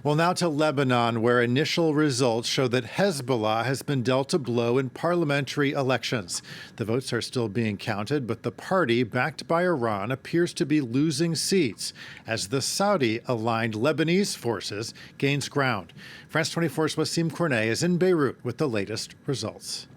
Well, now to Lebanon, where initial results show that Hezbollah has been dealt a blow in parliamentary elections. The votes are still being counted, but the party, backed by Iran, appears to be losing seats as the Saudi-aligned Lebanese forces gains ground. France 24's Wassim Cornet is in Beirut with the latest results.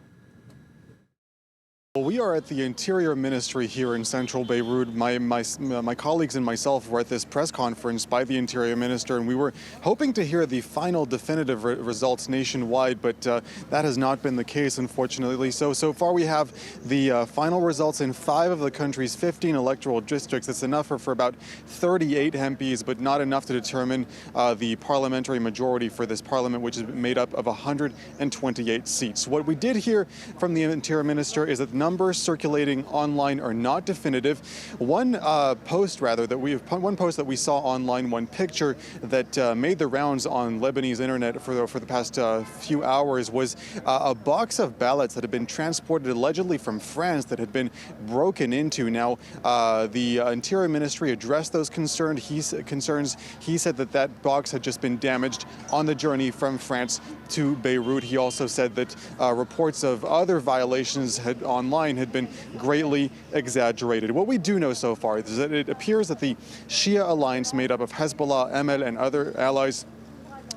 Well, we are at the Interior Ministry here in central Beirut. My colleagues and myself were at this press conference by the Interior Minister, and we were hoping to hear the final definitive results nationwide, but that has not been the case, unfortunately. So far we have the final results in 5 of the country's 15 electoral districts. It's enough for about 38 MPs, but not enough to determine the parliamentary majority for this parliament, which is made up of 128 seats. What we did hear from the Interior Minister is that numbers circulating online are not definitive. One post that we saw online, one picture that made the rounds on Lebanese internet for the past few hours was a box of ballots that had been transported allegedly from France that had been broken into. Now, the Interior Ministry addressed those concerns. He said that box had just been damaged on the journey from France to Beirut. He also said that reports of other violations online had been greatly exaggerated. What we do know so far is that it appears that the Shia alliance made up of Hezbollah, Emel, and other allies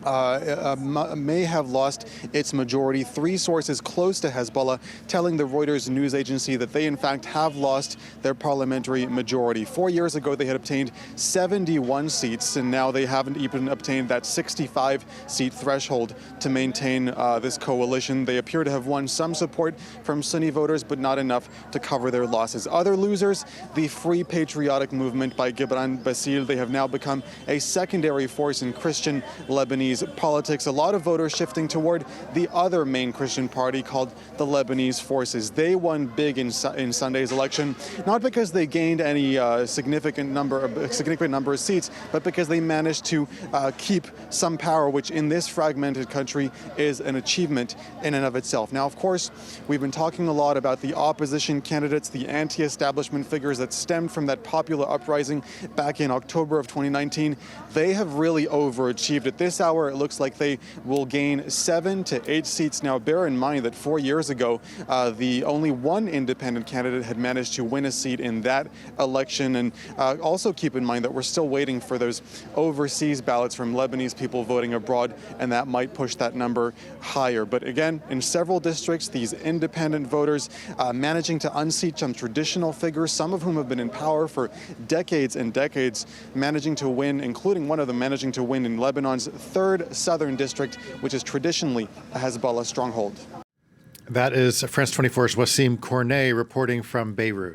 may have lost its majority. 3 sources close to Hezbollah telling the Reuters news agency that they in fact have lost their parliamentary majority. 4 years ago they had obtained 71 seats, and now they haven't even obtained that 65-seat threshold to maintain this coalition. They appear to have won some support from Sunni voters, but not enough to cover their losses. Other losers, the Free Patriotic Movement by Gibran Bassil. They have now become a secondary force in Christian Lebanese politics. A lot of voters shifting toward the other main Christian party called the Lebanese Forces. They won big in Sunday's election, not because they gained any significant number of seats, but because they managed to keep some power, which in this fragmented country is an achievement in and of itself. Now, of course, we've been talking a lot about the opposition candidates, the anti-establishment figures that stemmed from that popular uprising back in October of 2019. They have really overachieved. At this hour, it looks like they will gain 7 to 8 seats. Now, bear in mind that 4 years ago, the only one independent candidate had managed to win a seat in that election. And also keep in mind that we're still waiting for those overseas ballots from Lebanese people voting abroad, and that might push that number higher. But again, in several districts, these independent voters managing to unseat some traditional figures, some of whom have been in power for decades and decades, managing to win, including one of them managing to win in Lebanon's 3rd southern district, which is traditionally a Hezbollah stronghold. That is France 24's Wassim Cornet reporting from Beirut.